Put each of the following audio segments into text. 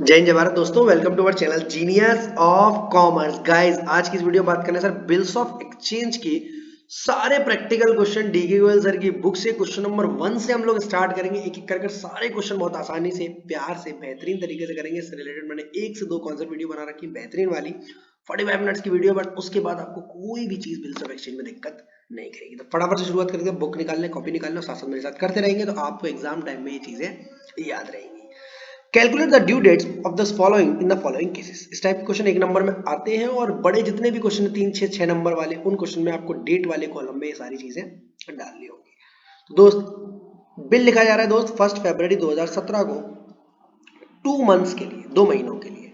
जय हिंद जय भारत दोस्तों, welcome to our channel genius of commerce. Guys, आज की इस वीडियो बात करना है सर बिल्स ऑफ एक्सचेंज की सारे practical question DK Goyal sir की बुक से क्वेश्चन नंबर 1 से हम लोग स्टार्ट करेंगे। एक एक कर सारे क्वेश्चन बहुत आसानी से, प्यार से, बेहतरीन तरीके से करेंगे। इससे रिलेटेड मैंने 1 से 2 कॉन्सेप्ट वीडियो बना रखी, बेहतरीन वाली 45 मिनट्स की वीडियो। बट उसके बाद आपको कोई भी चीज बिल्स ऑफ एक्सचेंज में दिक्कत नहीं करेगी। तो फटाफट से शुरुआत करके बुक निकालने, कॉपी निकालने, साथ साथ मेरे साथ करते रहेंगे तो आपको एग्जाम टाइम में ये चीजें याद रहेंगी। Calculate the due dates of the following in the following cases. इस टाइप के क्वेश्चन 1 नंबर में आते हैं और बड़े जितने भी क्वेश्चन 3, 6, 6 नंबर वाले, उन क्वेश्चन में आपको डेट वाले कॉलम में ये सारी चीजें डालनी होगी। तो दोस्त, बिल लिखा जा रहा है दोस्त 1 फरवरी 2017 को 2 मंथ्स के लिए, 2 महीनों के लिए।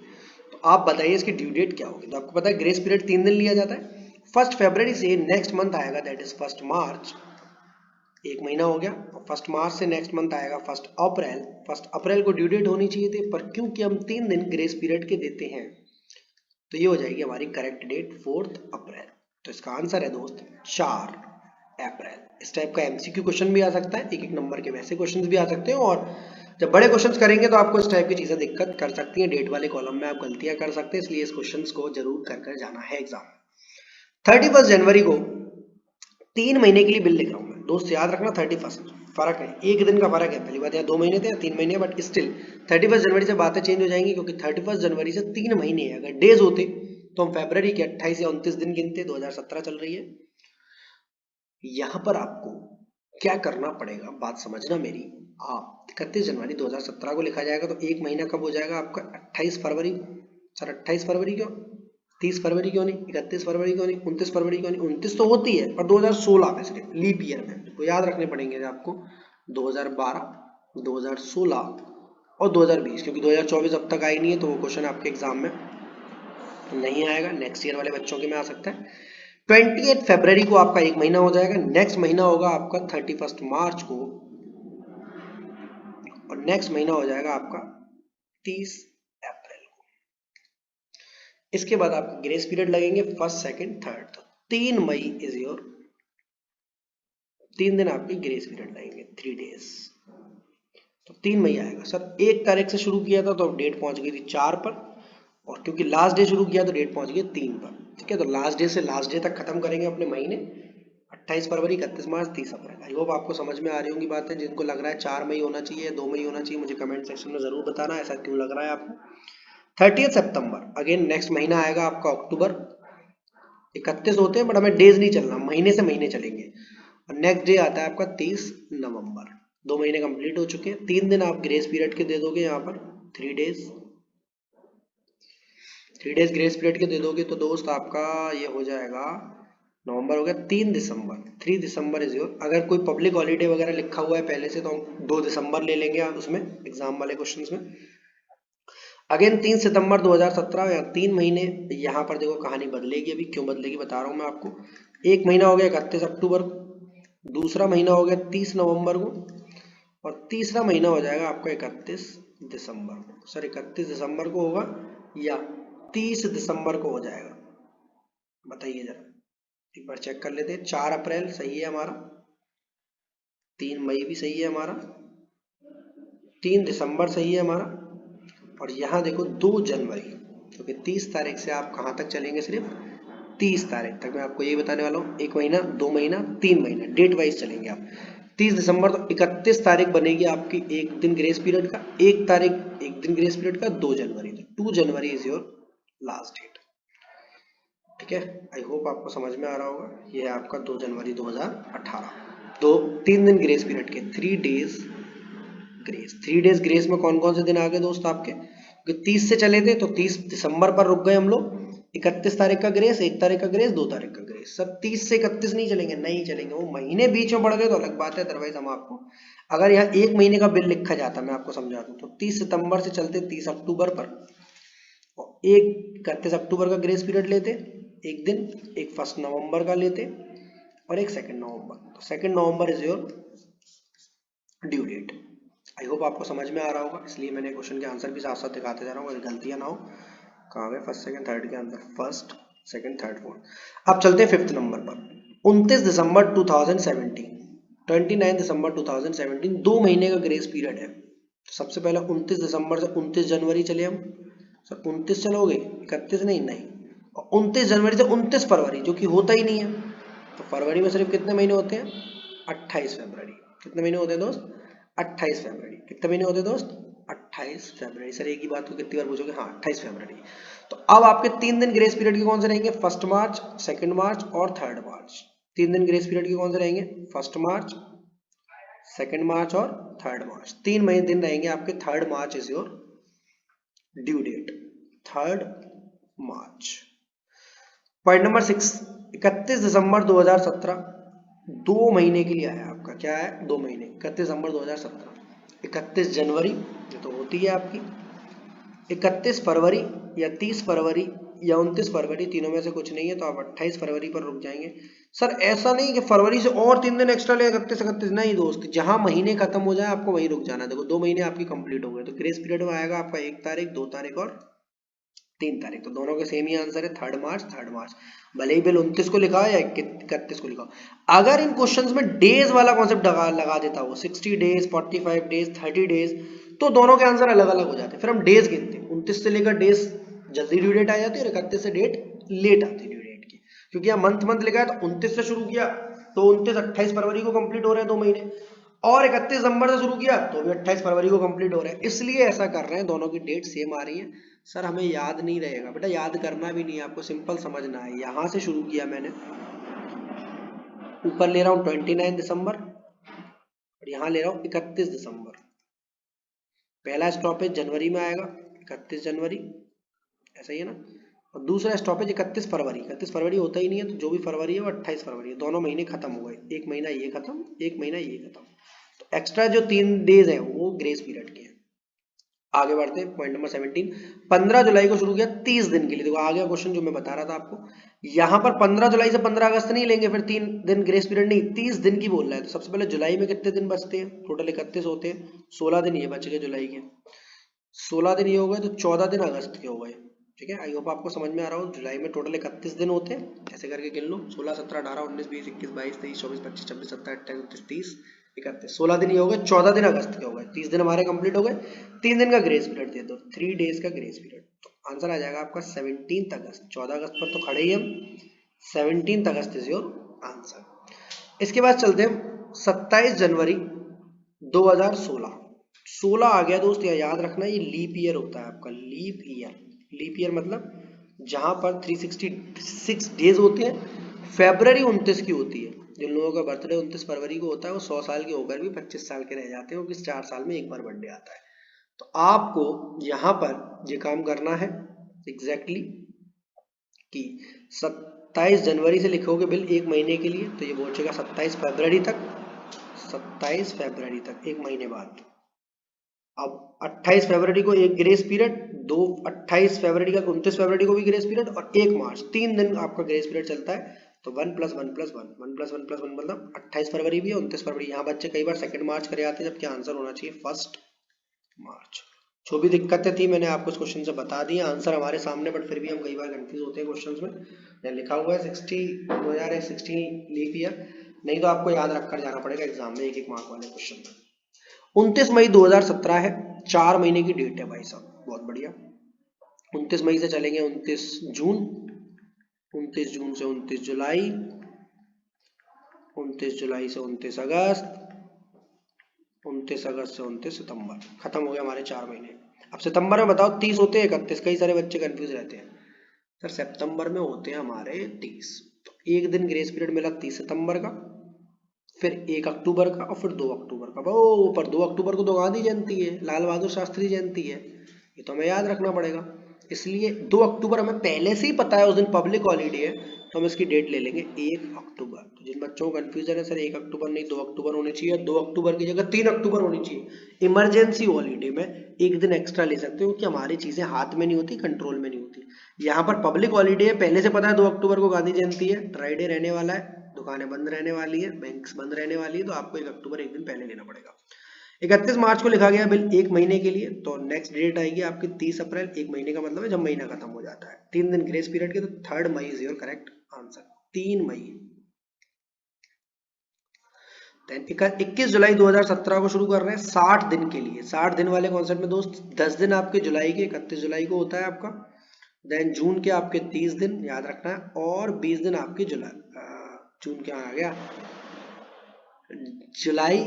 तो आप बताइए इसकी ड्यू डेट क्या होगी। तो आपको पता है ग्रेस पीरियड 3 दिन लिया जाता है। 1 फरवरी से नेक्स्ट मंथ आएगा, दैट इज 1 मार्च, 1 महीना हो गया। 1 मार्च से नेक्स्ट मंथ आएगा 1 अप्रैल। 1 अप्रैल को ड्यू डेट होनी चाहिए थी, पर क्योंकि हम 3 दिन ग्रेस पीरियड के देते हैं तो ये हो जाएगी हमारी करेक्ट डेट 4 अप्रैल। तो इसका आंसर है दोस्त 4 अप्रैल। इस टाइप का एमसीक्यू क्वेश्चन भी आ सकता है, 1-1 नंबर के वैसे क्वेश्चन भी आ सकते हैं। और जब बड़े क्वेश्चन करेंगे तो आपको इस टाइप की चीजें दिक्कत कर सकती हैं, डेट वाले कॉलम में आप गलतियां कर सकते हैं। इसलिए इस क्वेश्चन को जरूर कर जाना है एग्जाम। 31 जनवरी को 3 महीने के लिए बिल लिख रहा हूं मैं दोस्त, याद रखना 31 फर्क है, 1 दिन का फर्क है। पहली बात, यहाँ 2 महीने थे या 3 महीने, बट स्टिल 31 जनवरी से बातें चेंज हो जाएंगी, क्योंकि 31 जनवरी से 3 महीने है। अगर डेज होते तो हम फरवरी के 28 या 29 दिन गिनते। 2017 चल रही है। यहां पर आपको क्या करना पड़ेगा, बात समझना मेरी। आप 31 जनवरी 2017 को लिखा जाएगा तो 1 महीना कब हो जाएगा आपका 28 फरवरी। सर 28 फरवरी क्यों, 30 फरवरी क्यों नहीं, 31 फरवरी क्यों नहीं, 29 फरवरी क्यों नहीं। 29 तो होती है पर 2016 में, सिर्फ लीप ईयर में। तो याद रखने पड़ेंगे आपको 2012, 2016 और 2020, क्योंकि 2024 अब तक आई नहीं है तो वो क्वेश्चन आपके एग्जाम में नहीं आएगा। नेक्स्ट ईयर वाले बच्चों के में आ सकता है। 28 फरवरी को आपका 1 महीना हो जाएगा। नेक्स्ट महीना होगा आपका 31 मार्च को, और नेक्स्ट महीना हो जाएगा आपका 30 अप्रैल को। इसके बाद आपके ग्रेस पीरियड लगेंगे 1, 2, 3। तो 3 मई इज योर, 3 दिन आपके ग्रेस पीरियड लगेंगे, 3 डेज। तो 3 मई आएगा। सर 1 तारीख से शुरू किया था तो डेट पहुंच गई थी 4 पर, और क्योंकि लास्ट डे शुरू किया तो डेट पहुंच गई 3 पर। ठीक है, तो लास्ट डे से लास्ट डे तक खत्म करेंगे अपने महीने। 28 फरवरी, 31 मार्च, 30 अप्रैल। आई होप आपको समझ में आ रही होंगी बातें। जिनको लग रहा है 4 मई होना चाहिए, 2 मई होना चाहिए, मुझे कमेंट सेक्शन में जरूर बताना ऐसा क्यों लग रहा है आपको। 30 सितंबर, अगेन नेक्स्ट महीना आएगा आपका अक्टूबर। 31 होते हैं बट हमें डेज नहीं चलना, महीने से महीने चलेंगे। और नेक्स्ट डे आता है आपका 30 नवंबर। 2 महीने कंप्लीट हो चुके हैं। 3 दिन आप ग्रेस पीरियड के दे दोगे यहाँ पर, 3 डेज, 3 डेज ग्रेस पीरियड के दे दोगे तो दोस्त आपका ये हो जाएगा, नवंबर हो गया। 3 दिसंबर, 3 दिसंबर इज योर। अगर कोई पब्लिक हॉलीडे वगैरह लिखा हुआ है पहले से तो हम 2 दिसंबर ले लेंगे उसमें, एग्जाम वाले क्वेश्चंस में। अगेन 3 सितंबर 2017, या 3 महीने। यहाँ पर देखो कहानी बदलेगी, अभी क्यों बदलेगी बता रहा हूँ मैं आपको। 1 महीना हो गया 31 अक्टूबर को, दूसरा महीना हो गया 30 नवंबर को, और तीसरा महीना हो जाएगा आपका 31 दिसंबर को। सर 31 दिसंबर को होगा या 30 दिसंबर को हो जाएगा, बताइए जरा, एक बार चेक कर लेते हैं। 4 अप्रैल सही है हमारा, 3 मई भी सही है हमारा, 3 दिसंबर सही है हमारा, और यहाँ देखो 2 जनवरी, क्योंकि 30 तारीख से आप कहाँ तक चलेंगे, सिर्फ 30 तारीख तक। मैं आपको यही बताने वाला हूँ, 1 महीना, 2 महीना, 3 महीना, डेट वाइज चलेंगे आप। 30 दिसंबर तो 31 तारीख बनेगी आपकी 1 दिन ग्रेस पीरियड का, 1 तारीख 1 दिन ग्रेस पीरियड का, 2 जनवरी, तो 2 January is your last date. ठीक है, आई होप आपको समझ में आ रहा होगा। ये है आपका 2 जनवरी 2018। 3 दिन ग्रेस पीरियड के, 3 डेज ग्रेस। 3 डेज ग्रेस में कौन कौन से दिन आ गए दोस्त आपके, 30 से चले थे तो 30 दिसंबर पर रुक गए हम लोग। 31 तारीख का ग्रेस, 1 तारीख का ग्रेस, 2 तारीख का ग्रेस। सब 30 से 31 नहीं चलेंगे, नहीं चलेंगे। वो महीने बीच में पड़ गए तो अलग बात है, अदरवाइज हम आपको, अगर यहाँ 1 महीने का बिल लिखा जाता, मैं आपको समझा दूं, तो 30 सितंबर से चलते 30 अक्टूबर पर, और एक 31 अक्टूबर का ग्रेस पीरियड लेते, 1 दिन, एक 1 नवंबर का लेते, और एक 2 नवंबर। तो 2 November is your due date. I hope आपको समझ में आ रहा होगा, इसलिए मैंने क्वेश्चन के आंसर भी साथ साथ दिखाते जा रहा हूँ, अगर गलतियां ना हो। कहाँ गए 1st 2nd 3rd के अंदर, 1st 2nd 3rd 4th। अब चलते हैं 5th नंबर पर। 29 दिसंबर 2017, 29 दिसंबर 2017, 2 महीने का ग्रेस पीरियड है। सबसे पहले 29 दिसंबर से 29 जनवरी चले हम। सर 29 चलोगे, 31 नहीं, नहीं, 29 जनवरी से 29 फरवरी, जो कि होता ही नहीं है। तो फरवरी में सिर्फ कितने महीने होते हैं? 28 फरवरी। कितने महीने होते हैं दोस्त? 28 फरवरी। कितने महीने होते हैं दोस्त? 28 फरवरी। सर एक ही बात को कितनी बार पूछोगे? हाँ, 28 फरवरी। तो अब आपके 3 दिन ग्रेस पीरियड के कौन से रहेंगे? 1 मार्च, 2 मार्च और 3 मार्च। 3 दिन ग्रेस पीरियड के कौन से रहेंगे? 1 मार्च, 2 मार्च और 3 मार्च। 3 महीने दिन रहेंगे आपके। 3 March is your due date. 3 March. Point number 6, 31 दिसंबर 2017 2 महीने के लिए आया आपका। क्या है? 2 महीने। 31 दिसंबर 2017। 31 जनवरी ये तो होती है आपकी, 31 फरवरी या 30 फरवरी या 29 फरवरी, तीनों में से कुछ नहीं है, तो आप 28 फरवरी पर रुक जाएंगे। सर ऐसा नहीं कि फरवरी से और 3 दिन एक्स्ट्रा ले, 31 नहीं दोस्त, जहां महीने खत्म हो जाए आपको वहीं रुक जाना। देखो 2 महीने आपकी कंप्लीट हो गए, तो ग्रेस पीरियड में आएगा आपका 1 तारीख, 2 तारीख और 3 तारीख। तो दोनों के सेम ही आंसर है, 3 मार्च, 3 मार्च। भले ही बिल 29 को लिखा हो या 31 को लिखा हो। अगर इन क्वेश्चंस में डेज वाला कॉन्सेप्ट लगा देता हो, 60 डेज, 45 डेज, 30 डेज, तो दोनों के आंसर अलग अलग हो जाते। फिर हम डेज गिनते हैं, 29 से लेकर डेज जल्दी ड्यू डेट आ जाती है और 31 से डेट लेट आती है ड्यू डेट की। क्योंकि यहाँ मंथ लिखा है, तो 29 से शुरू किया तो 29 28 फरवरी को कंप्लीट हो रहे हैं 2 महीने, और 31 दिसंबर से शुरू किया तो भी 28 फरवरी को कंप्लीट हो रहा है, इसलिए ऐसा कर रहे हैं। दोनों की डेट सेम आ रही है। सर हमें याद नहीं रहेगा बेटा, याद करना भी नहीं है आपको, सिंपल समझना है। यहां से शुरू किया मैंने, ऊपर ले रहा हूं 29 दिसंबर और यहां ले रहा हूं 31 दिसंबर। पहला स्टॉपेज जनवरी में आएगा, 31 जनवरी, ऐसा ही है ना। और दूसरा स्टॉपेज 31 फरवरी। 31 फरवरी होता ही नहीं है, तो जो भी फरवरी है वो 28 फरवरी है। दोनों महीने खत्म हो गए, एक महीना ये खत्म, एक महीना ये खत्म। तो एक्स्ट्रा जो 3 डेज है वो ग्रेस पीरियड के हैं। आगे बढ़ते हैं, पॉइंट नंबर 17। 15 जुलाई को शुरू किया 30 दिन के लिए। देखो आ गया क्वेश्चन जो मैं बता रहा था आपको। यहां पर 15 जुलाई से 15 अगस्त नहीं लेंगे, फिर 3 दिन ग्रेस पीरियड नहीं, 30 दिन की बोल रहा है। तो सबसे पहले जुलाई में कितने दिन बचते हैं? टोटल 31 होते हैं, 16 दिन ये बच गए जुलाई के, 16 दिन ये हो गए, तो 14 दिन अगस्त के हो गए। ठीक है, आई होप आपको समझ में आ रहा हो। जुलाई में टोटल 31 दिन होते हैं, ऐसे करके गिन लो, 16, 17, 18, 19, 20, 21, 22, 23, 24, 25, 26, 27, 28, 29, 30, 31, 16 दिन ये हो गए, 14 दिन अगस्त के हो गए, 30 दिन हमारे कंप्लीट हो गए। 3 दिन का ग्रेस पीरियड दे दो, 3 डेज का ग्रेस पीरियड। तो आंसर आ जाएगा आपका 17 अगस्त। 14 अगस्त पर तो खड़े ही हम, 17 अगस्त इज योर आंसर। इसके बाद चलते हैं 27 जनवरी 2016। 16 आ गया दोस्त, याद रखना ये लीप ईयर होता है आपका, लीप ईयर। लीप ईयर मतलब जहां पर 366 डेज होते हैं, फेब्रवरी 29 की होती है। जिन लोगों का बर्थडे 29 फरवरी को होता है वो 100 साल के होकर भी 25 साल के रह जाते हैं, क्योंकि 4 साल में एक बार बर्थडे आता है। तो आपको यहाँ पर ये काम करना है एग्जैक्टली कि 27 जनवरी से लिखोगे बिल 1 महीने के लिए, तो ये पहुंचेगा 27 फरवरी तक, 27 फरवरी तक, 1 महीने बाद। अब 28 फरवरी को एक ग्रेस पीरियड, 28 फरवरी का 29 फरवरी को भी ग्रेस पीरियड, और 1 मार्च, 3 दिन आपका ग्रेस पीरियड चलता है। तो 1 + 1 + 1, 1 + 1 + 1 मतलब 28 फरवरी भी है, 29 फरवरी। यहाँ बच्चे कई बार 2 मार्च करे आते हैं, जबकि आंसर होना चाहिए 1 मार्च। जो भी दिक्कतें थी मैंने आपको इस क्वेश्चन से बता दी, आंसर हमारे सामने, बट फिर भी हम कई बार कंफ्यूज होते हैं क्वेश्चंस में। यहाँ लिखा हुआ है 2016 लीप ईयर, नहीं तो आपको याद रखकर जाना पड़ेगा एग्जाम में, 1-1 मार्क वाले क्वेश्चन में। 29 मई 2017 है, 4 महीने की डेट है भाई साहब, बहुत बढ़िया। 29 मई से चलेंगे 29 जून, 29 जून से 29 जुलाई, 29 जुलाई से 29 अगस्त, 29 अगस्त से 29 सितंबर। खत्म हो गया हमारे 4 महीने। अब सितंबर में बताओ 30 होते हैं 31, कई सारे बच्चे कंफ्यूज रहते हैं। सर सितंबर में होते हैं हमारे 30, तो एक दिन ग्रेस पीरियड मिला 30 सितंबर का, फिर 1 अक्टूबर का, और फिर 2 अक्टूबर का। वो पर 2 अक्टूबर को तो गांधी जयंती है, लाल बहादुर शास्त्री जयंती है, ये तो हमें याद रखना पड़ेगा। इसलिए 2 अक्टूबर हमें पहले से ही पता है उस दिन पब्लिक हॉलीडे है, तो हम इसकी डेट ले लेंगे 1 अक्टूबर। तो जिन बच्चों को कंफ्यूजन है सर 1 अक्टूबर नहीं 2 अक्टूबर होनी चाहिए, 2 अक्टूबर की जगह 3 अक्टूबर होनी चाहिए। इमरजेंसी हॉलीडे में एक दिन एक्स्ट्रा ले सकते हो, क्योंकि हमारी चीजें हाथ में नहीं होती, कंट्रोल में नहीं होती। यहाँ पर पब्लिक हॉलीडे है, पहले से पता है 2 अक्टूबर को गांधी जयंती है, ड्राई डे रहने वाला है, दुकानें बंद रहने वाली है, बैंक्स बंद रहने वाली है, तो आपको 1 अक्टूबर एक दिन पहले लेना पड़ेगा। 31 मार्च को लिखा गया बिल 1 महीने के लिए, तो नेक्स्ट डेट आएगी आपकी 30 अप्रैल। 1 महीने का मतलब है जब महीना खत्म हो जाता है, 3 दिन ग्रेस पीरियड के, तो 3 May is your correct answer, 3 May. Then 21 जुलाई 2017 को शुरू कर रहे हैं 60 दिन के लिए। 60 दिन वाले कॉन्सेप्ट में दोस्त 10 दिन आपके जुलाई के 31 जुलाई को होता है आपका, देन जून के आपके 30 दिन याद रखना है, और 20 दिन आपके जून क्या आ गया, जुलाई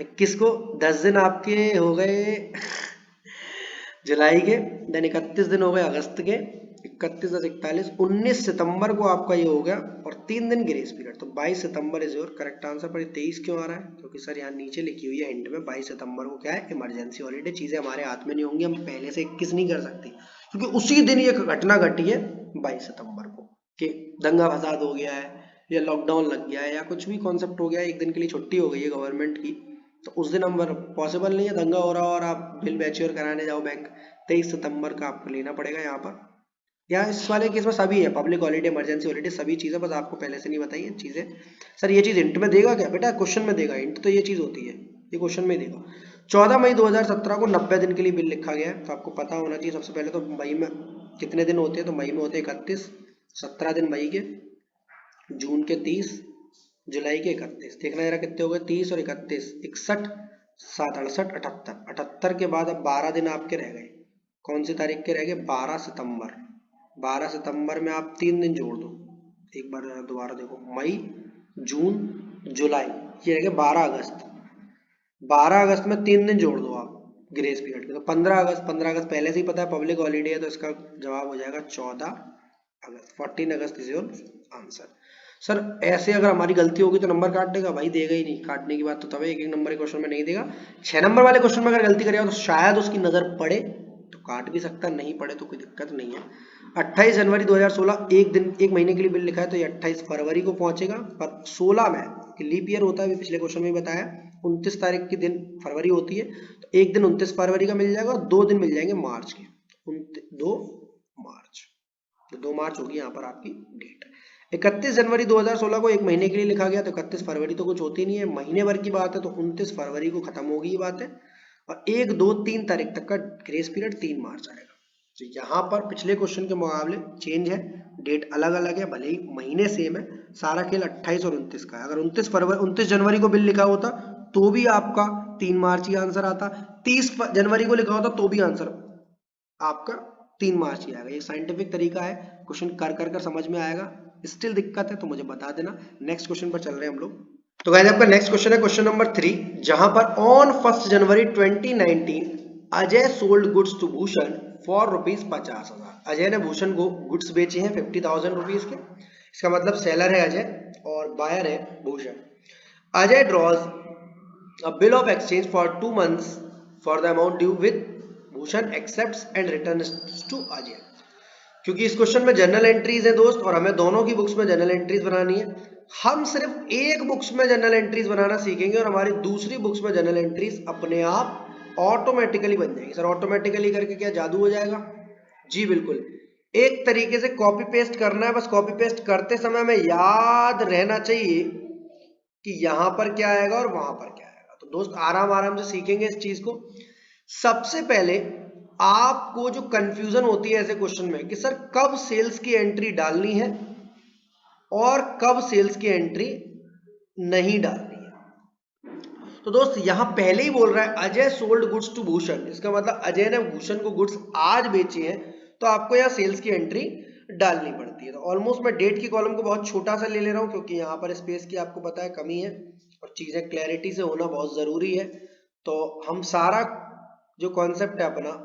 21 को 10 दिन आपके हो गए जुलाई के, देन 31 दिन हो गए अगस्त के, 31 10 41, 19 सितंबर को आपका ये हो गया, और 3 दिन ग्रेस पीरियड। तो 22 सितंबर इज योर करेक्ट आंसर। पर 23 क्यों आ रहा है, क्योंकि सर यहाँ नीचे लिखी हुई है हिंट में 22 सितंबर को क्या है, इमरजेंसी हॉलीडे। चीजें हमारे हाथ में नहीं होंगी, हम पहले से 21 नहीं कर सकते, क्योंकि उसी दिन ये घटना घटी है 22 सितंबर को कि दंगा फसाद हो गया है या लॉकडाउन लग गया है या कुछ भी कॉन्सेप्ट हो गया है, एक दिन के लिए छुट्टी हो गई है गवर्नमेंट की, तो उस दिन हम पॉसिबल नहीं है दंगा हो रहा और आप बिल मैच्योर कराने जाओ बैंक। 23 सितंबर का आपको लेना पड़ेगा यहाँ पर। या इस वाले केस में सभी है, पब्लिक हॉलीडे, इमरजेंसी हॉलीडे, सभी चीजें, बस आपको पहले से नहीं बताइए चीजें। सर ये चीज हिंट में देगा क्या बेटा, क्वेश्चन में देगा, हिंट तो ये चीज होती है, ये क्वेश्चन में देगा। 14 मई 2017 को 90 दिन के लिए बिल लिखा गया है, तो आपको पता होना चाहिए सबसे पहले तो मई में कितने दिन होते हैं, तो मई में होते हैं 31, 17 दिन मई के, जून के 30, जुलाई के 31। देखना जरा कितने हो गए, 30 और 31, 61, 7 68, 78, 78 के बाद अब 12 दिन आपके रह गए। कौन सी तारीख के रह गए, 12 सितंबर। 12 सितंबर में आप 3 दिन जोड़ दो, एक बार दोबारा देखो, मई जून जुलाई, ये रह गए 12 अगस्त। 12 अगस्त में 3 दिन जोड़ दो आप ग्रेस पीरियड के, तो 15 अगस्त। 15 अगस्त पहले से ही पता है पब्लिक हॉलीडे है, तो इसका जवाब हो जाएगा 14 अगस्त। 14 अगस्त इज योर आंसर। सर ऐसे अगर हमारी गलती होगी तो नंबर काट देगा, भाई देगा ही नहीं, काटने की बात तो तब एक एक नंबर के क्वेश्चन में नहीं देगा। 6 नंबर वाले क्वेश्चन में अगर गलती करेगा तो शायद उसकी नजर पड़े तो काट भी सकता, नहीं पड़े तो कोई दिक्कत नहीं है। 28 जनवरी 2016 एक दिन, एक महीने के लिए बिल लिखा है, तो ये 28 फरवरी को पहुंचेगा। पर 16 में लीप ईयर होता है, अभी पिछले क्वेश्चन में बताया, 29 तारीख के दिन फरवरी होती है, तो एक दिन 29 फरवरी का मिल जाएगा और 2 दिन मिल जाएंगे मार्च के, 2 मार्च, तो 2 मार्च होगी यहाँ पर आपकी डेट। 31 जनवरी 2016 को एक महीने के लिए लिखा गया, तो 31 फरवरी तो कुछ होती नहीं है, महीने भर की बात है, तो 29 फरवरी को खत्म होगी ये बात है, और 1 2 3 तारीख तक का ग्रेस पीरियड 3 मार्च आएगा। तो यहाँ पर पिछले क्वेश्चन के मुकाबले चेंज है, डेट अलग अलग है, भले ही महीने सेम है, सारा खेल 28 और 29 का है। अगर 29 जनवरी को बिल लिखा होता तो भी आपका 3 मार्च ही आंसर आता, 30 जनवरी को लिखा होता तो भी आंसर आपका 3 मार्च ही आएगा। ये साइंटिफिक तरीका है, क्वेश्चन कर समझ में आएगा। स्टिल दिक्कत है तो मुझे बता देना। नेक्स्ट क्वेश्चन पर चल रहे हैं हम लोग। तो गाइस आपका नेक्स्ट क्वेश्चन है क्वेश्चन नंबर 3, जहां पर on 1 January 2019 Ajay sold goods to Bhushan for ₹50,000। Ajay ने भूषण को गुड्स बेचे हैं 50,000 रुपीज के। इसका मतलब सेलर है अजय और बायर है Bhushan. Ajay draws a bill of exchange for 2 months for the amount due with Bhushan accepts and returns to Ajay. क्योंकि इस क्वेश्चन में जनरल एंट्रीज है दोस्त, और हमें दोनों की बुक्स में जनरल एंट्रीज बनानी है। हम सिर्फ एक बुक्स में जनरल एंट्रीज बनाना सीखेंगे और हमारी दूसरी बुक्स में जनरल एंट्रीज अपने आप ऑटोमेटिकली बन जाएगी। सर ऑटोमेटिकली करके क्या जादू हो जाएगा? जी बिल्कुल, एक तरीके से कॉपी पेस्ट करना है, बस कॉपी पेस्ट करते समय हमें याद रहना चाहिए कि यहां पर क्या आएगा और वहां पर क्या आएगा। तो दोस्त आराम आराम से सीखेंगे इस चीज को। सबसे पहले आपको जो कंफ्यूजन होती है ऐसे क्वेश्चन में कि सर कब सेल्स की एंट्री डालनी है और कब सेल्स की एंट्री नहीं डालनी है, तो दोस्त यहां पहले ही बोल रहा है Ajay sold goods to Bhushan, इसका मतलब अजय ने भूषण को गुड्स आज बेचे हैं, तो आपको यहां सेल्स की एंट्री डालनी पड़ती है। तो ऑलमोस्ट मैं डेट की कॉलम को बहुत छोटा सा ले ले रहा हूं, क्योंकि यहां पर स्पेस की आपको पता है कमी है और चीजें क्लैरिटी से होना बहुत जरूरी है। तो हम सारा जो कॉन्सेप्ट है अपना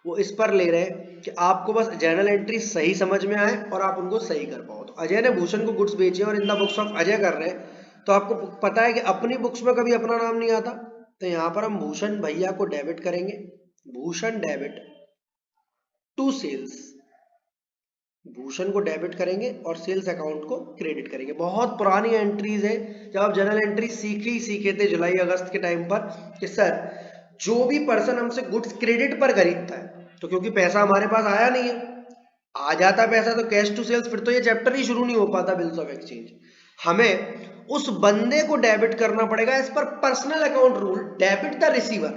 वो इस पर ले रहे हैं कि आपको बस जर्नल एंट्री सही समझ में आए और आप उनको सही कर पाओ। तो अजय ने भूषण को गुड्स बेचे और इन द बुक्स ऑफ अजय कर रहे हैं, तो आपको पता है कि अपनी बुक्स में कभी अपना नाम नहीं आता, तो यहां पर हम भूषण भैया को डेबिट करेंगे, Bhushan debit to sales, Bhushan को डेबिट करेंगे और सेल्स अकाउंट को क्रेडिट करेंगे। बहुत पुरानी एंट्रीज है, जब आप जनरल एंट्री सीखे थे जुलाई अगस्त के टाइम पर कि सर जो भी पर्सन हमसे गुड्स क्रेडिट पर खरीदता है, तो क्योंकि पैसा हमारे पास आया नहीं है, आ जाता पैसा तो कैश टू सेल्स, फिर तो ये चैप्टर ही शुरू नहीं हो पाता बिल्स ऑफ एक्सचेंज। हमें उस बंदे को डेबिट करना पड़ेगा as per personal account rule, debit the receiver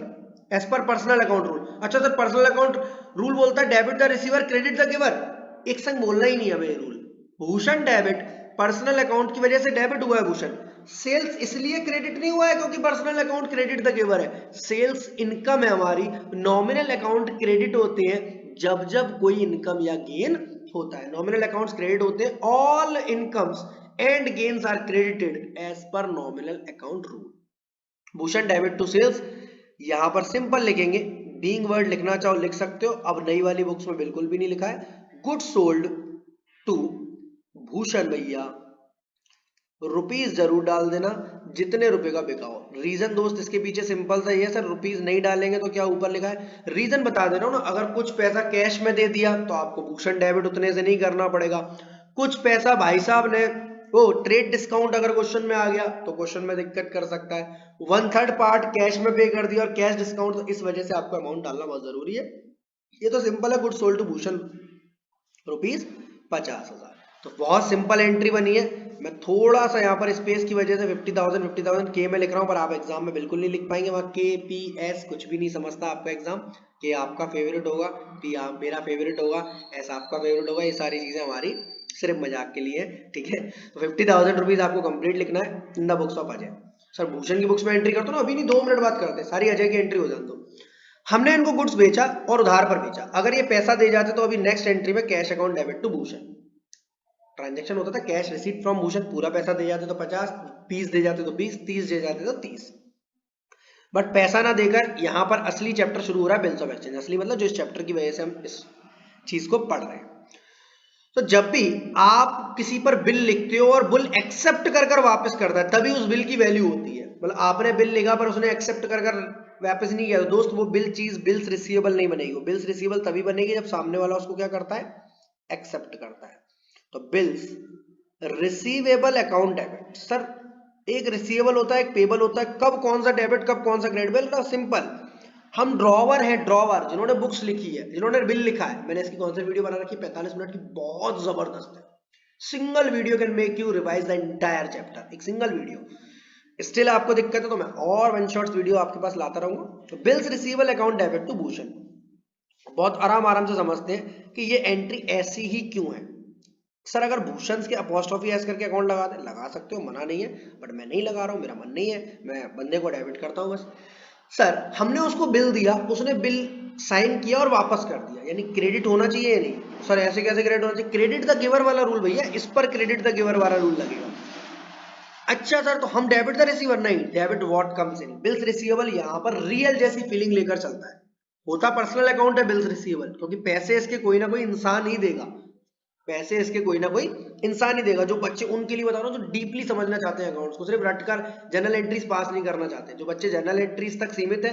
as per personal account rule. अच्छा सर पर्सनल अकाउंट रूल बोलता है debit the receiver credit the giver, एक संग बोलना ही नहीं है ये rule. Bhushan debit personal account की वजह से डेबिट हुआ है भूषण। सेल्स इसलिए क्रेडिट नहीं हुआ है क्योंकि personal account credit the giver है। सेल्स इनकम है हमारी। नॉमिनल अकाउंट क्रेडिट होते हैं जब जब कोई इनकम या गेन होता है। नॉमिनल अकाउंट्स क्रेडिट होते हैं, all incomes and gains are credited as per nominal account rule. Bhushan debit to sales, यहां पर सिंपल लिखेंगे, बीइंग वर्ड लिखना चाहो लिख सकते हो, अब नई वाली बुक्स में बिल्कुल भी नहीं लिखा है। गुड्स सोल्ड टू भूषण भैया, रुपीज जरूर डाल देना जितने रुपए का बिका हो। रीजन दोस्त इसके पीछे सिंपल सा ये, सर रुपीज नहीं डालेंगे तो क्या ऊपर लिखा है, रीजन बता दे रहा हूं ना। अगर कुछ पैसा कैश में दे दिया तो आपको भूषण डेबिट उतने से नहीं करना पड़ेगा। कुछ पैसा भाई साहब ने वो ट्रेड डिस्काउंट अगर क्वेश्चन में आ गया तो क्वेश्चन में दिक्कत कर सकता है। 1/3 पार्ट कैश में पे कर दिया और कैश डिस्काउंट, तो इस वजह से आपको अमाउंट डालना बहुत जरूरी है। ये तो सिंपल है, goods sold to Bhushan rupees 50,000। तो बहुत सिंपल एंट्री बनी है। मैं थोड़ा सा यहाँ पर स्पेस की वजह से 50,000 के में लिख रहा हूँ, पर आप एग्जाम में बिल्कुल नहीं लिख पाएंगे। वहाँ के पी एस कुछ भी नहीं समझता आपका एग्जाम। के आपका फेवरेट होगा, पी मेरा फेवरेट होगा, एस आपका फेवरेट होगा। ये सारी चीजें हमारी सिर्फ मजाक के लिए है, ठीक है। तो 50,000 रुपीज आपको कंप्लीट लिखना है in the books of Ajay. Sir Bhushan की बुक्स में एंट्री करता हूँ ना, अभी नहीं 2 मिनट बात करते, सारी अजय की एंट्री हो जाए। तो हमने इनको गुड्स बेचा और उधार पर बेचा, अगर ये पैसा दे जाते तो अभी नेक्स्ट एंट्री में cash account debit to Bhushan transaction होता था। कैश रिसीट फ्रॉम भूषण, पूरा पैसा दे जाते तो 50, 20 दे जाते तो 20, 30 दे जाते तो 30। बट पैसा ना देकर यहां पर असली चैप्टर शुरू हो रहा है, बिल्स ऑफ एक्सचेंज। असली मतलब जो इस चैप्टर की वजह से हम इस चीज को पढ़ रहे हैं। तो जब भी आप किसी पर बिल लिखते हो और बिल एक्सेप्ट कर वापस करता है, तभी उस बिल की वैल्यू होती है। मतलब आपने बिल लिखा पर उसने एक्सेप्ट कर वापस नहीं किया तो दोस्त वो बिल चीज बिल्स रिसीवेबल नहीं बनेगी। वो बिल्स रिसीवेबल तभी बनेगी जब सामने वाला उसको क्या करता है, एक्सेप्ट करता है। तो bills receivable account debit, sir एक रिसीवेबल होता है एक पेबल होता है, कब कौन सा डेबिट कब कौन सा क्रेडिट। बिल सिंपल, हम ड्रॉवर है, ड्रॉवर जिन्होंने बुक्स लिखी है, जिन्होंने बिल लिखा है, मैंने इसकी कौन सी वीडियो बना रखी है 45 मिनट की, बहुत जबरदस्त है। Single video can make you revise the entire chapter, एक सिंगल वीडियो। स्टिल आपको दिक्कत है तो मैं और वन शॉट्स वीडियो आपके पास लाता रहूंगा। तो bills receivable account debit to Bhushan, बहुत आराम से समझते हैं कि ये एंट्री ऐसी ही क्यों है। सर अगर भूषण के अपॉस्ट्रोफी एस करके अकाउंट लगा दे, लगा सकते हो, मना नहीं है, बट मैं नहीं लगा रहा हूं, मेरा मन नहीं है, मैं बंदे को डेबिट करता हूं बस। सर हमने उसको बिल दिया, उसने बिल साइन किया और वापस कर दिया, यानी क्रेडिट होना चाहिए या नहीं। सर ऐसे कैसे क्रेडिट होना चाहिए, क्रेडिट द गिवर वाला रूल भैया, इस पर क्रेडिट द गिवर वाला रूल लगेगा। अच्छा सर तो हम डेबिट द रिसीवर, नहीं, debit what comes in bills receivable, यहां पर रियल जैसी फीलिंग लेकर चलता है। होता पर्सनल अकाउंट है बिल्स रिसीवेबल, क्योंकि पैसे इसके कोई ना कोई इंसान ही देगा, पैसे इसके कोई ना कोई इंसान ही देगा। जो बच्चे, उनके लिए बता रहा हूँ जो डीपली समझना चाहते हैं अकाउंट्स को, सिर्फ रटकर जनरल एंट्रीज पास नहीं करना चाहते। जो बच्चे जनरल एंट्रीज तक सीमित है,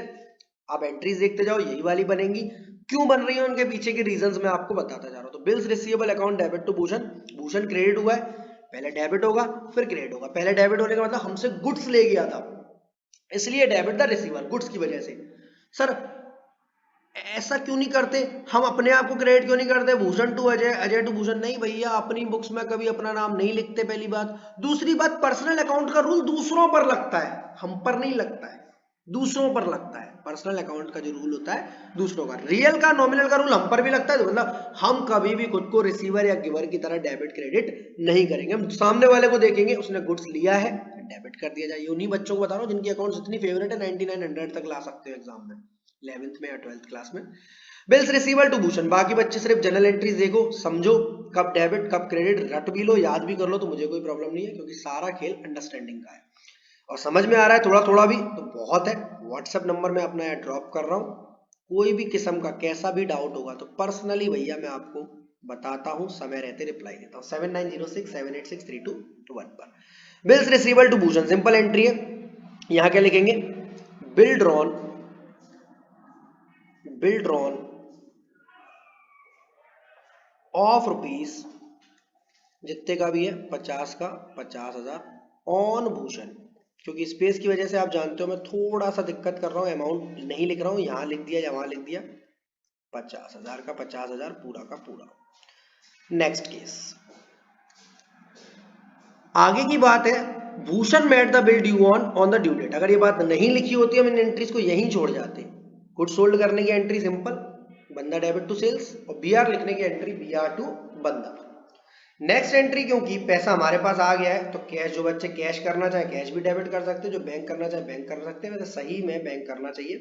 आप एंट्रीज देखते जाओ, यही वाली बनेंगी। क्यों बन रही है उनके पीछे के रीजंस मैं आपको बताता जा रहा हूँ। तो bills receivable account debit to Bhushan, Bhushan credit हुआ है, पहले डेबिट होगा फिर क्रेडिट होगा। पहले डेबिट होने का मतलब हमसे गुड्स ले गया था, इसलिए डेबिट द रिसीवर, गुड्स की वजह से। सर ऐसा क्यों नहीं करते, हम अपने आप को क्रेडिट क्यों नहीं करते, भूषण टू अजय, अजय टू भूषण? नहीं भैया, अपनी बुक्स में कभी अपना नाम नहीं लिखते, पहली बात। दूसरी बात, पर्सनल अकाउंट का रूल दूसरों पर लगता है, हम पर नहीं लगता है, दूसरों पर लगता है। पर्सनल अकाउंट का जो रूल होता है दूसरों का, रियल का नॉमिनल का रूल हम पर भी लगता है। तो मतलब हम कभी भी खुद को रिसीवर या गिवर की तरह डेबिट क्रेडिट नहीं करेंगे। हम सामने वाले को देखेंगे, उसने गुड्स लिया है, डेबिट कर दिया जाए। उन्हीं बच्चों को बता रहा हूँ जिनकी अकाउंट इतनी फेवरेट है, 99 100 तक ला सकते हो एग्जाम में, 11th में या 12th क्लास में। बिल्स रिसीवेबल टू भूषण, बाकी बच्चे सिर्फ जनरल एंट्रीज देखो, समझो कब डेबिट कब क्रेडिट, रट भी लो याद भी कर लो, तो मुझे कोई प्रॉब्लम नहीं है, क्योंकि सारा खेल अंडरस्टैंडिंग का है और समझ में आ रहा है थोड़ा थोड़ा भी तो बहुत है। व्हाट्सएप नंबर में अपना ऐड ड्रॉप कर रहा हूँ, कोई भी किस्म का कैसा भी डाउट होगा तो पर्सनली भैया मैं आपको बताता हूँ, समय रहते रिप्लाई देता हूँ। 7906786321 पर bills receivable to Bhushan, simple entry है। यहाँ क्या लिखेंगे, बिल ड्रॉन ऑफ रुपीज, जितने का भी है 50 का 50,000 ऑन भूषण। क्योंकि स्पेस की वजह से आप जानते हो मैं थोड़ा सा दिक्कत कर रहा हूं, अमाउंट नहीं लिख रहा हूं, यहां लिख दिया या वहां लिख दिया, 50,000 का 50,000 पूरा का पूरा। नेक्स्ट केस, आगे की बात है, Bhushan met the bill due on the due date. अगर ये बात नहीं लिखी होती हम इन एंट्रीज को यहीं छोड़ जाते। गुड सोल्ड करने की एंट्री सिंपल, बंदा डेबिट टू सेल्स, और बीआर लिखने की एंट्री बीआर टू बंदा। नेक्स्ट एंट्री, क्योंकि पैसा हमारे पास आ गया है तो कैश, जो बच्चे कैश करना चाहे कैश भी डेबिट कर सकते हैं, जो बैंक करना चाहे बैंक कर सकते हैं। वैसे सही में बैंक करना चाहिए।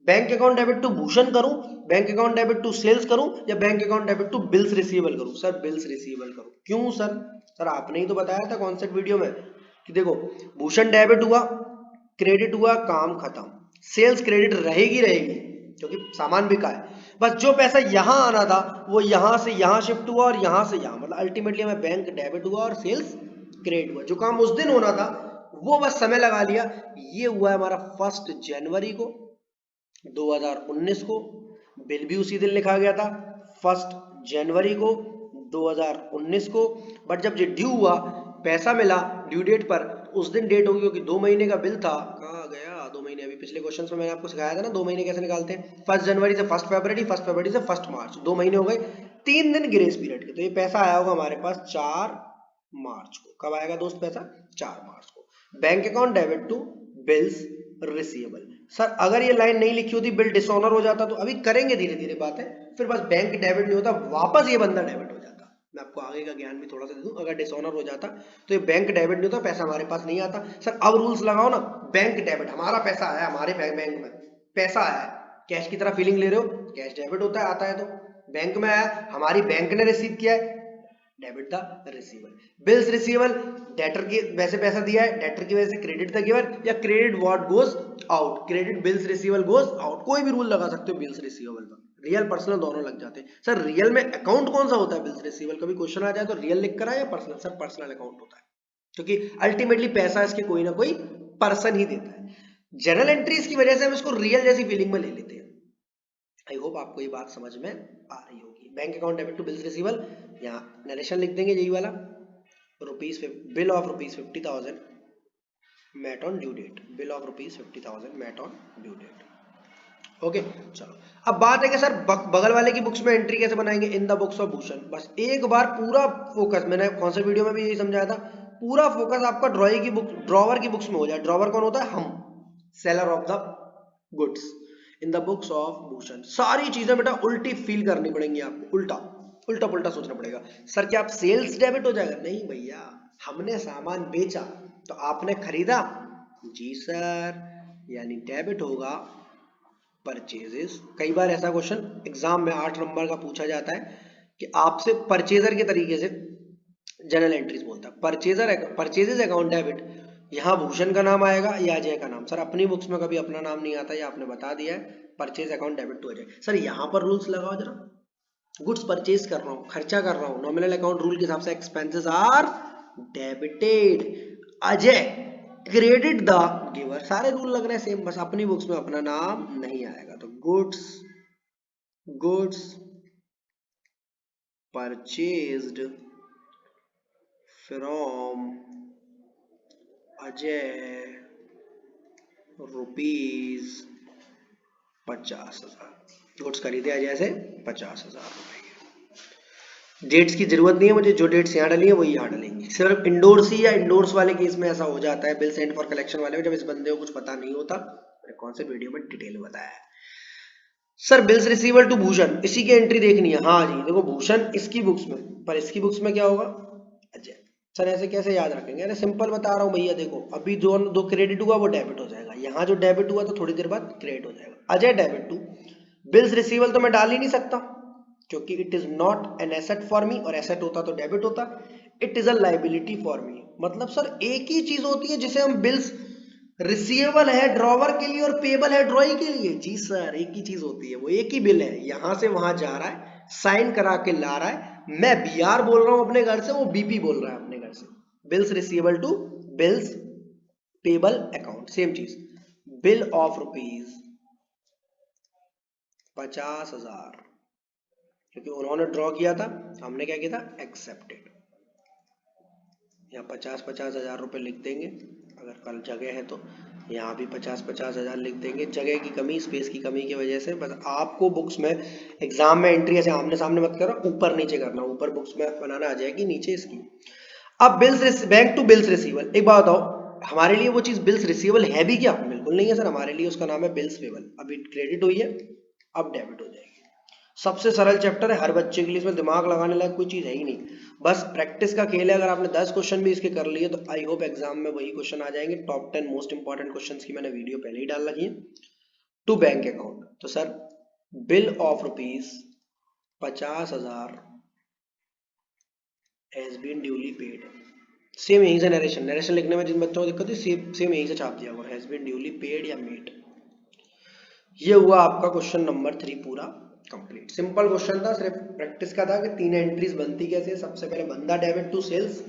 Bank account debit to Bhushan करूं, bank account debit to sales करूं, या bank account debit to bills receivable करूं? सर बिल्स रिसीवेबल करूं। क्यों सर? सर आपने ही तो बताया था कॉन्सेप्ट वीडियो में कि देखो भूषण डेबिट हुआ, क्रेडिट हुआ, काम खत्म। सेल्स क्रेडिट रहेगी रहेगी क्योंकि सामान बिका है। बस जो पैसा यहां आना था वो यहां से यहां शिफ्ट हुआ और यहां से यहां, मतलब अल्टीमेटली हमें बैंक डेबिट हुआ और सेल्स क्रेडिट हुआ। जो काम उस दिन होना था वो बस समय लगा लिया। ये हुआ है हमारा 1 जनवरी को 2019 को। बिल भी उसी दिन लिखा गया था 1 जनवरी को 2019 को। बट जब ये ड्यू हुआ, पैसा मिला ड्यू डेट पर, उस दिन डेट होगी क्योंकि 2 महीने का बिल था। कहाँ गया 2 महीने? अभी पिछले क्वेश्चन में मैंने आपको सिखाया था ना 2 महीने कैसे निकालते हैं। 1 जनवरी से 1 फरवरी, 1 फरवरी से 1 मार्च, 2 महीने हो गए, 3 दिन ग्रेस पीरियड के। तो ये पैसा आया होगा हमारे पास 4 मार्च को। कब आएगा दोस्त पैसा? 4 मार्च को। Bank account debit to bills receivable. Sir अगर ये लाइन नहीं लिखी होती, बिल डिसऑनर हो जाता, तो अभी करेंगे धीरे धीरे बात है, फिर बस बैंक डेबिट नहीं होता, वापस ये बंदा डेबिट हो जाता। मैं आपको आगे का ज्ञान भी थोड़ा सा दे दूं, अगर डिसऑनर हो जाता तो ये बैंक डेबिट नहीं होता, पैसा हमारे पास नहीं आता। सर अब रूल्स लगाओ ना, बैंक डेबिट, हमारा पैसा आया हमारे बैंक में, पैसा आया, कैश की तरह फीलिंग ले रहे हो, कैश डेबिट होता है, आता है तो बैंक में आया, हमारी बैंक ने रिसीव किया है, debit the receiver. Bills receivable, debtor की वैसे पैसा दिया है, डेटर की वजह से क्रेडिट द गिवर, या credit what goes out, credit bills receivable goes out. कोई भी रूल लगा सकते हो बिल्स रिसीवेबल पर, रियल पर्सनल दोनों लग जाते हैं। सर रियल में अकाउंट कौन सा होता है बिल्स रिसीवेबल? कभी क्वेश्चन आ जाए तो रियल लिख कर आए या पर्सनल? सर पर्सनल अकाउंट होता है, क्योंकि अल्टीमेटली पैसा इसके कोई ना कोई पर्सन ही देता है। जनरल एंट्रीज की वजह से हम इसको रियल जैसी फीलिंग में ले लेते हैं। आई होप आपको ये बात समझ में आ रही होगी। Bank account debit to bills receivable, यहाँ नरेशन लिख देंगे यही वाला, bill of rupees 50,000 met on due date, bill of rupees 50,000 met on due date. Okay चलो, अब बात है कि सर बगल वाले की बुक्स में एंट्री कैसे बनाएंगे? इन द बुक्स ऑफ भूषण। बस एक बार पूरा फोकस, मैंने कॉन्सेप्ट वीडियो में भी यही समझाया था, पूरा फोकस आपका ड्रॉइंग की बुक, ड्रॉवर की बुक्स में हो जाए। ड्रॉवर कौन होता है? हम, seller of the goods in the books of Bhushan. सारी चीजें बेटा उल्टी फील करनी पड़ेंगी आपको, उल्टा उल्टा पुल्टा सोचना पड़ेगा। सर क्या आप सेल्स डेबिट हो जाएगा? नहीं भैया, हमने सामान बेचा तो आपने खरीदा, जी सर, यानी डेबिट होगा परचेजेस। कई बार ऐसा क्वेश्चन एग्जाम में 8 नंबर का पूछा जाता है कि आपसे परचेजर के तरीके से जनरल एंट्रीज बोलता है, परचेजेस अकाउंट डेबिट, यहाँ भूषण का नाम आएगा या अजय का नाम। सर अपनी बुक्स में कभी अपना नाम नहीं आता, ये आपने बता दिया है, purchase account debit to Ajay. Sir यहाँ पर रूल्स लगाओ जरा, गुड्स परचेज कर रहा हूँ, खर्चा कर रहा हूँ, नॉमिनल अकाउंट रूल के हिसाब से expenses are debited, Ajay credit the giver. सारे रूल लग रहे हैं सेम, बस अपनी बुक्स में अपना नाम नहीं आएगा। तो goods purchased from Ajay rupees 50,000, goods खरीदे अजय से 50,000 रुपए के। डेट्स की जरूरत नहीं है मुझे, जो डेट्स यहाँ डाली है वही यहाँ डालेंगे। सिर्फ इंडोर्स ही या इंडोर्स वाले केस में ऐसा हो जाता है, बिल सेंड फॉर कलेक्शन वाले में, जब इस बंदे को कुछ पता नहीं होता। मैंने कौन से वीडियो में डिटेल में बताया है। Sir bills receivable to Bhushan, इसी की एंट्री देखनी है। हाँ जी देखो, भूषण इसकी बुक्स में, पर इसकी बुक्स में क्या होगा? अजय। सर ऐसे कैसे याद रखेंगे? अरे सिंपल बता रहा हूँ भैया, देखो अभी जो दो क्रेडिट हुआ वो डेबिट हो जाएगा, यहाँ जो डेबिट हुआ तो थोड़ी देर बाद क्रेडिट हो जाएगा। Ajay debit to bills receivable तो मैं डाल ही नहीं सकता, क्योंकि it is not an asset for me, और एसेट होता तो डेबिट होता। It is a liability for me, मतलब सर एक ही चीज होती है जिसे हम बिल्स, रिसीवेबल है ड्रॉवर के लिए और पेबल है ड्रॉई के लिए। जी सर एक ही चीज होती है, वो एक ही बिल है, यहां से वहां जा रहा है, साइन करा के ला रहा है। मैं बीआर बोल रहा हूं अपने घर से, वो बीपी बोल रहा है अपने घर से। Bills receivable to bills payable account, same चीज। बिल ऑफ रुपीज 50,000, क्योंकि उन्होंने ड्रॉ किया था, हमने क्या किया था? एक्सेप्टेड। यहाँ 50,000 रुपए लिख देंगे, अगर कल जगह है तो यहाँ भी 50,000 लिख देंगे। जगह की कमी, स्पेस की कमी की वजह से बस आपको बुक्स में एग्जाम में एंट्री ऐसे आमने सामने मत करो, ऊपर नीचे करना, ऊपर बुक्स में बनाना आ जाएगी, नीचे इसकी। अब bills, bank to bills receivable. एक बात बताओ, हमारे लिए वो चीज बिल्स रिसीवेबल है भी क्या? बिल्कुल नहीं है सर, हमारे लिए उसका नाम है बिल्स पेबल। अभी क्रेडिट हुई है, अब डेबिट हो जाएगी। सबसे सरल चैप्टर है हर बच्चे के लिए, इसमें दिमाग लगाने लायक कोई चीज है ही नहीं, बस प्रैक्टिस का खेल है। अगर आपने 10 क्वेश्चन भी इसके कर लिए तो आई होप एग्जाम में वही क्वेश्चन आ जाएंगे। टॉप 10 मोस्ट इंपॉर्टेंट क्वेश्चन की मैंने वीडियो पहले ही डाल रखी है। टू बैंक अकाउंट, तो sir bill of rupees 50,000 has been duly paid. Same यहीं से नरेशन लिखने में जिन बच्चों को दिक्कत है सेम यहीं से छाप दिया हुआ, हैज बीन ड्यूली पेड या मेड। ये हुआ आपका क्वेश्चन नंबर 3 पूरा कंप्लीट। सिंपल क्वेश्चन था, सिर्फ प्रैक्टिस का था कि 3 एंट्रीज बनती कैसे। सबसे पहले बंदा debit to sales,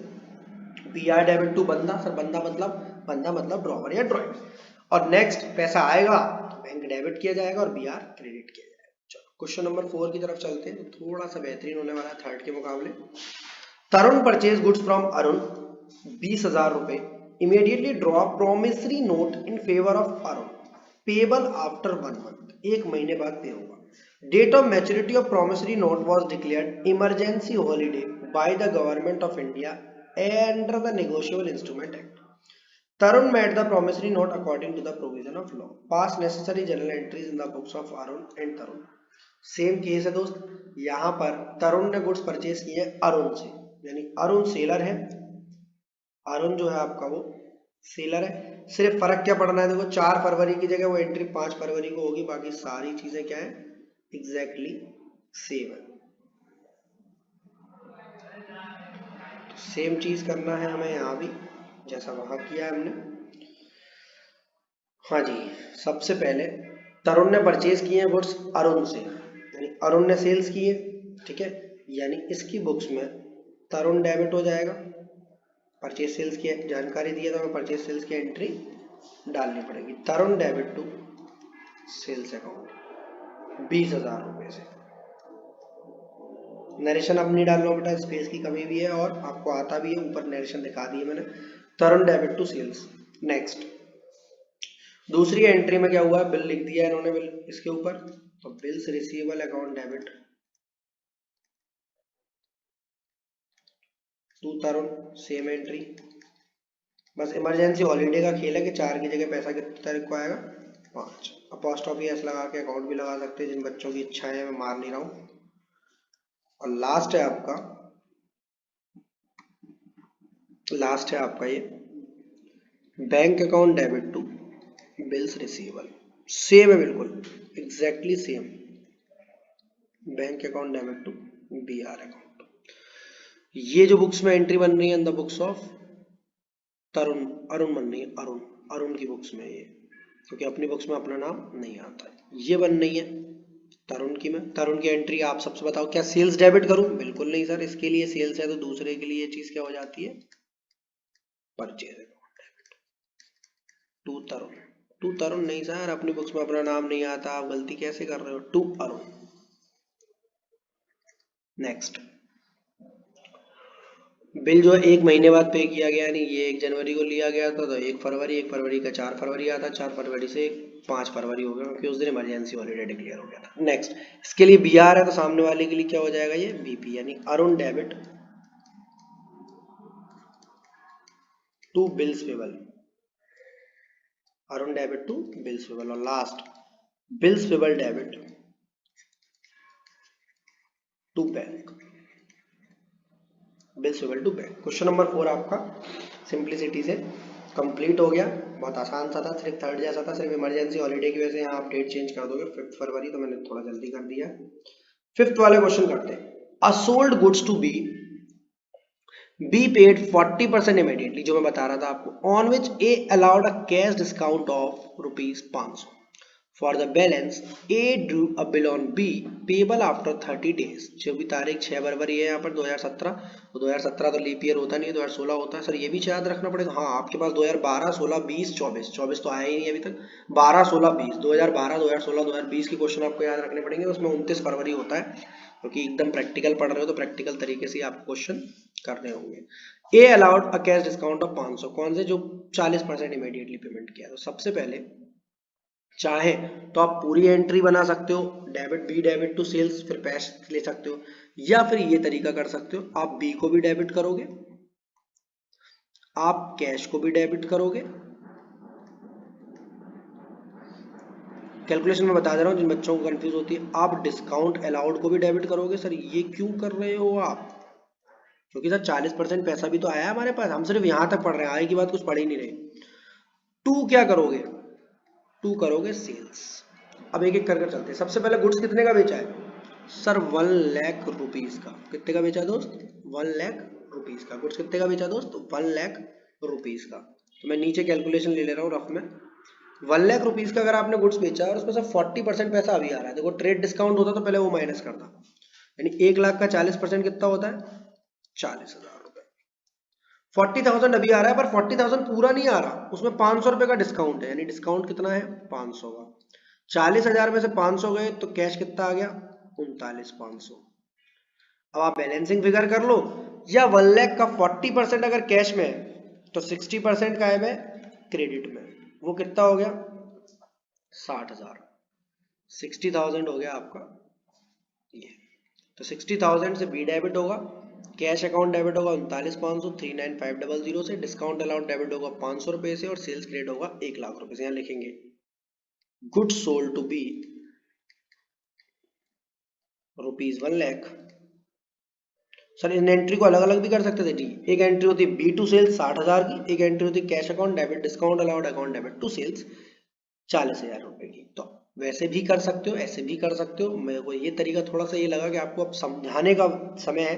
BR debit to बंदा, सर बंदा मतलब ड्रॉवर या ड्रॉइंग, और नेक्स्ट पैसा आएगा तो बैंक डेबिट किया जाएगा और बीआर क्रेडिट किया जाएगा। चलो क्वेश्चन नंबर 4 की तरफ चलते हैं, तो थोड़ा सा बेहतरीन होने वाला है थर्ड के मुकाबले। Tarun purchase goods from Arun 20,000 रुपए, immediately draw promissory note in favour of Arun, payable after 1 month, 1 महीने बाद पे होगा। Date of maturity of promissory note was declared emergency holiday by the government of India under the negotiable instrument act. Tarun made the promissory note according to the provision of law. Pass necessary journal entries in the books of Arun and Tarun. Same case है दोस्त, यहाँ पर तरुण ने goods purchase किए अरुण से, यानी Arun seller है, अरुण जो है आपका वो सेलर है। सिर्फ फर्क क्या पड़ना है, देखो 4 फरवरी की जगह वो एंट्री 5 फरवरी को होगी, बाकी सारी चीजें क्या है एग्जैक्टली सेम है। तो सेम चीज करना है हमें यहाँ भी जैसा वहां किया है हमने। हाँ जी, सबसे पहले तरुण ने परचेज किए हैं गुड्स अरुण से, यानी अरुण ने सेल्स किए, ठीक है, यानी इसकी बुक्स में तरुण डेबिट हो जाएगा। परचेज सेल्स की जानकारी दी है तो हमें परचेज सेल्स की एंट्री डालनी पड़ेगी। तरुण डेबिट टू सेल्स अकाउंट 20,000 रुपए से। नरेशन अब नहीं डालना बेटा, स्पेस की कमी भी है और आपको आता भी है, ऊपर नरेशन दिखा दी है मैंने। तरुण डेबिट टू सेल्स। नेक्स्ट दूसरी एंट्री में क्या हुआ है, बिल लिख दिया है इन्होंने बिल इसके ऊपर, तो bills receivable account debit to Tarun, same entry. बस इमरजेंसी हॉलीडे का खेल है कि 4 की जगह पैसा कितनी तारीख को आएगा 5। अपॉस्ट्रोफी एस लगा के अकाउंट भी लगा सकते हैं, जिन बच्चों की इच्छा है, मैं मार नहीं रहा हूं। और लास्ट है आपका ये bank account debit to bills receivable. Same है बिल्कुल exactly same, bank account debit to BR account. ये जो बुक्स में एंट्री बन रही है in the books of Tarun, Arun बन रही है, अरुण की बुक्स में ये, क्योंकि अपनी बुक्स में अपना नाम नहीं आता है। ये बन रही है तरुण की में, तरुण की एंट्री आप सबसे बताओ, क्या सेल्स डेबिट करूं? बिल्कुल नहीं सर, इसके लिए सेल्स है तो दूसरे के लिए ये चीज क्या हो जाती है परचेज अकाउंट डेबिट टू तरुण नहीं सर, अपनी बुक्स में अपना नाम नहीं आता, आप गलती कैसे कर रहे हो, टू अरुण। नेक्स्ट बिल जो है 1 महीने बाद पे किया गया, यानी ये 1 जनवरी को लिया गया था तो 1 फरवरी का 4 फरवरी आता, 4 फरवरी से 5 फरवरी हो गया क्योंकि उस दिन इमरजेंसी हॉलीडे डिक्लेयर हो गया था। नेक्स्ट इसके लिए बीआर है तो सामने वाले के लिए क्या हो जाएगा ये बीपी, यानी Arun debit to bills payable, Arun debit to bills payable. और last bills payable debit to bank, bills payable to bank. Question number 4 आपका सिंप्लिसिटी से कंप्लीट हो गया, बहुत आसान सा था, सिर्फ थर्ड जैसा था, सिर्फ इमरजेंसी हॉलीडे की वजह से यहाँ आप डेट चेंज कर दोगे 5 फरवरी, तो मैंने थोड़ा जल्दी कर दिया। 5th वाले क्वेश्चन करते हैं। A sold goods to B paid 40% immediately, जो मैं बता रहा था आपको, on which A allowed a cash discount of ₹500 for the balance A drew a bill on B payable after 30 days. जो भी तारीख 6 फरवरी है यहाँ पर 2017, तो 2017 तो लीप ईयर होता नहीं है, 2016 होता है। सर ये भी याद रखना पड़ेगा, हाँ आपके पास 2012, 16, 20, 24 तो आया ही नहीं अभी तक, 12, 16, 20, 2012, 2016, 2020 के क्वेश्चन आपको याद रखने पड़ेंगे। उसमें 29 फरवरी होता है, क्योंकि एकदम प्रैक्टिकल पढ़ रहे हो तो प्रैक्टिकल तरीके से आपको क्वेश्चन करने होंगे। A allowed a cash discount of 500, कौन से, जो 40% इमीडिएटली पेमेंट किया। तो सबसे पहले चाहे तो आप पूरी एंट्री बना सकते हो, debit B debit to sales, फिर पैसे ले सकते हो, या फिर ये तरीका कर सकते हो, आप बी को भी डेबिट करोगे, आप कैश को भी डेबिट करोगे, कैलकुलेशन में बता दे रहा हूँ जिन बच्चों को कंफ्यूज होती है। आप डिस्काउंट अलाउड को भी डेबिट करोगे सर, ये क्यों कर रहे हो आप? क्योंकि सर 40% पैसा भी तो आया है हमारे पास, हम सिर्फ यहां तक पढ़ रहे हैं, आगे की बात कुछ पढ़ ही नहीं रहे। टू क्या करोगे? टू करोगे सेल्स। अब एक एक कर चलते हैं। सबसे पहले गुड्स कितने का बेचा है सर? 1 लाख रुपीज का। कितने का बेचा दोस्त? 1 लाख रुपीज का। गुड्स कितने का बेचा दोस्त? 1 लाख रुपीज का। तो मैं नीचे कैलकुलेशन ले ले रहा हूँ रफ में। 1 लाख रुपीज का अगर आपने गुड्स बेचा और उसमें से 40% पैसा अभी आ रहा है, देखो ट्रेड डिस्काउंट होता तो पहले वो माइनस करता, यानी 1 लाख का 40% कितना होता है? 40,000 रुपए। 40,000 अभी आ रहा है, पर 40,000 पूरा नहीं आ रहा, उसमें 500 रुपए का डिस्काउंट है, यानी डिस्काउंट कितना है? 500 का। 40,000 में से 500 गए तो कैश कितना आ गया? 39,500। अब आप बैलेंसिंग फिगर कर लो, या 1 लाख का 40% अगर कैश में है तो 60% का है क्रेडिट में, वो कितना हो गया? 60,000। 60,000 हो गया आपका ये। तो 60,000 से बी डेबिट होगा, कैश अकाउंट डेबिट होगा 39,500 39,500 से, डिस्काउंट अलाउंट डेबिट होगा 500 रुपए से, और सेल्स क्रेडिट होगा 1 लाख रुपए से। यहाँ लिखेंगे goods sold to B rupees 1 lakh. Sir इन एंट्री को अलग अलग भी कर सकते थे जी। एक एंट्री होती है बी टू सेल्स 60,000 की, एक एंट्री होती है cash account debit discount allowed account debit to sales 40,000 रुपए की। तो वैसे भी कर सकते हो, ऐसे भी कर सकते हो। मेरे को ये तरीका थोड़ा सा ये लगा कि आपको अब समझाने का समय है,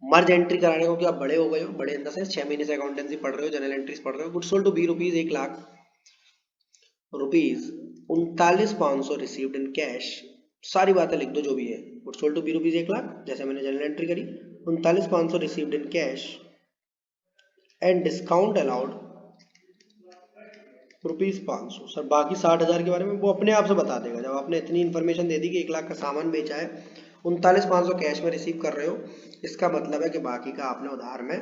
मर्ज एंट्री कराने को, कि आप बड़े हो गए हो, बड़े अंदर से 6 महीने से अकाउंटेंसी पढ़ रहे हो, जनरल एंट्रीज पढ़ रहे हो। Goods sold to B rupees 1 lakh rupees 39,500 received in cash. सारी बातें लिख दो जो भी है। Goods sold to B rupees 1 lakh, जैसे मैंने जनरल एंट्री करी, 39,500 received in cash and discount allowed rupees 500। Sir बाकी 60,000 के बारे में वो अपने आप से बता देगा। जब आपने इतनी इन्फॉर्मेशन दे दी कि 1 लाख का सामान बेचा है, 39,500 कैश में रिसीव कर रहे हो, इसका मतलब है कि बाकी का आपने उधार में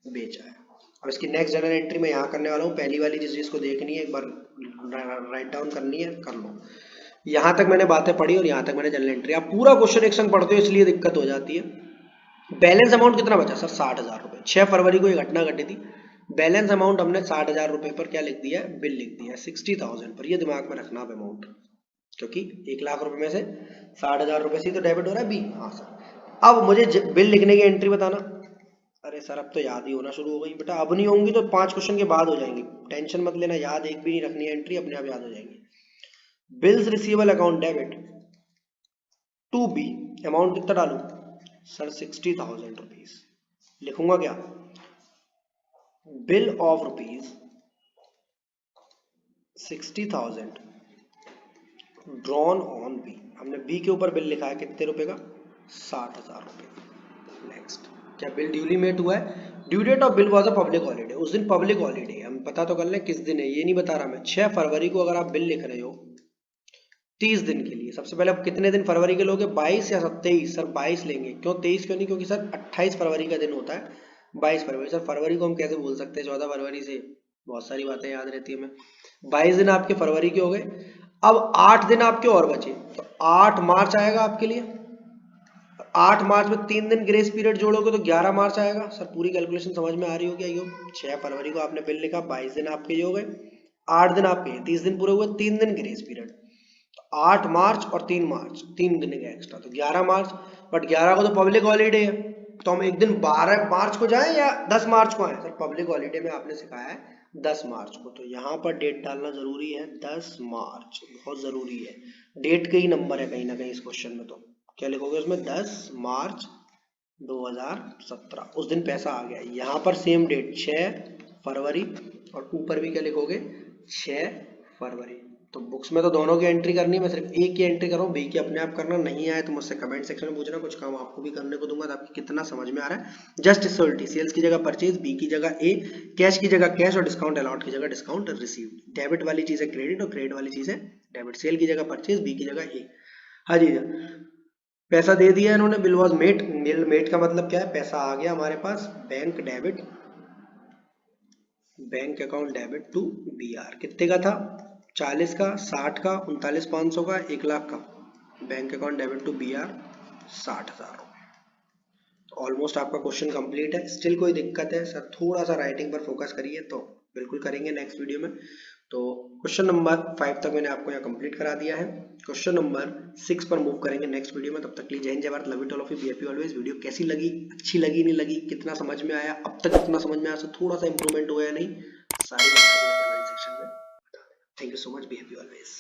बेचा है। अब इसकी नेक्स्ट जनरल एंट्री में यहाँ करने वाला हूँ। पहली वाली जिस चीज को देखनी है एक बार राइट डाउन करनी है, कर लो। यहाँ तक मैंने बातें पढ़ी और यहाँ तक मैंने जनरल एंट्री। आप पूरा क्वेश्चन एक संग पढ़ते हो इसलिए दिक्कत हो जाती है। बैलेंस अमाउंट कितना बचा सर? 60,000 रुपए। 6 फरवरी को ये घटना घटी थी। बैलेंस अमाउंट हमने 60,000 रुपए पर क्या लिख दिया है? बिल लिख दिया है 60,000 पर। ये दिमाग में रखना अब अमाउंट, क्योंकि 1 लाख रुपए में से 60,000 रुपए से तो डेबिट हो रहा है बी। हाँ सर। अब मुझे बिल लिखने की एंट्री बताना। अरे सर अब तो याद ही होना शुरू हो गई बेटा। अब नहीं होंगी तो 5 क्वेश्चन के बाद हो जाएंगी, टेंशन मत लेना। याद एक भी नहीं रखनी है, एंट्री अपने आप याद हो जाएंगी। Bills receivable account debit to B, amount कितना डालू सर? 60,000 रुपीज। लिखूंगा क्या? Bill of rupees 60,000 drawn on B. हमने बी के ऊपर बिल लिखा है कितने रुपए का? 60,000 रुपए। नेक्स्ट, क्या बिल ड्यूली मेट हुआ है? Due date of bill was a public holiday. उस दिन पब्लिक हॉलीडे, हम पता तो कर लें किस दिन है, ये नहीं बता रहा मैं। 6 फरवरी को अगर आप बिल लिख रहे हो 30 दिन के लिए, सबसे पहले आप कितने दिन फरवरी के लोगे? 22 या 23? सर 22 लेंगे। क्यों 23 क्यों नहीं? क्योंकि सर 28 फरवरी का दिन होता है 22 फरवरी। सर फरवरी को हम कैसे भूल सकते हैं? 14 फरवरी से बहुत सारी बातें याद रहती है हमें। 22 दिन आपके फरवरी के हो गए। अब 8 दिन आपके और बचे, तो 8 मार्च आएगा आपके लिए। 8 मार्च में 3 दिन ग्रेस पीरियड जोड़ोगे तो 11 मार्च आएगा। सर पूरी कैलकुलेशन समझ में आ रही होगी? आइयो, 6 फरवरी को आपने बिल लिखा, 22 दिन आपके ये हो गए, 8 दिन आपके, 30 दिन पूरे हुए, 3 दिन ग्रेस पीरियड। 8 मार्च और 3 मार्च 3 दिन का एक्स्ट्रा, तो 11 मार्च। बट 11 को तो पब्लिक हॉलीडे है, तो हम एक दिन 12 मार्च को जाएं या 10 मार्च को आए? सर पब्लिक हॉलीडे में आपने सिखाया है 10 मार्च को, तो यहाँ पर डेट डालना जरूरी है। 10 मार्च बहुत जरूरी है, डेट के ही नंबर है कहीं ना कहीं इस क्वेश्चन में। तो क्या लिखोगे उसमें? 10 मार्च 2017, उस दिन पैसा आ गया। यहाँ पर सेम डेट 6 फरवरी, और ऊपर भी क्या लिखोगे? 6 फरवरी। तो बुक्स में तो दोनों की एंट्री करनी है, मैं सिर्फ एक की एंट्री कर रहा हूँ, बी की अपने आप करना। नहीं आए तो मुझसे कमेंट सेक्शन में पूछना, कुछ काम आपको भी करने को दूंगा। तो आपको कितना समझ में आ रहा है? जस्ट सोल्टी, सेल्स की जगह परचेज, बी की जगह ए, कैश की जगह कैश, और डिस्काउंट अलाउड की जगह डिस्काउंट रिसीव। डेबिट वाली चीज है क्रेडिट और क्रेडिट वाली चीज है डेबिट। सेल की जगह परचेज, बी की जगह ए। हाँ जी, पैसा दे दिया इन्होंने। Bill was met, bill met का मतलब क्या है? पैसा आ गया हमारे पास। Bank debit, bank account debit to B are. कितने का था? 40 का, 60 का, 39,500 का, 1 लाख का। Bank account debit to B R 60,000 रुपए। ऑलमोस्ट आपका क्वेश्चन कंप्लीट है। स्टिल कोई दिक्कत है सर? थोड़ा सा राइटिंग पर फोकस करिए तो बिल्कुल करेंगे नेक्स्ट वीडियो में। तो क्वेश्चन नंबर 5 तक मैंने आपको यहाँ कंप्लीट करा दिया है। क्वेश्चन नंबर 6 पर मूव करेंगे नेक्स्ट वीडियो में। तब तक के लिए जय हिंद जय Bharat, love you all of you, be happy always. Video कैसी लगी, अच्छी लगी नहीं लगी, कितना समझ में आया, अब तक कितना समझ में आया, थोड़ा सा इंप्रूवमेंट हुआ या नहीं, सारी बात कमेंट सेक्शन में बता देना। Thank you so much, be happy always.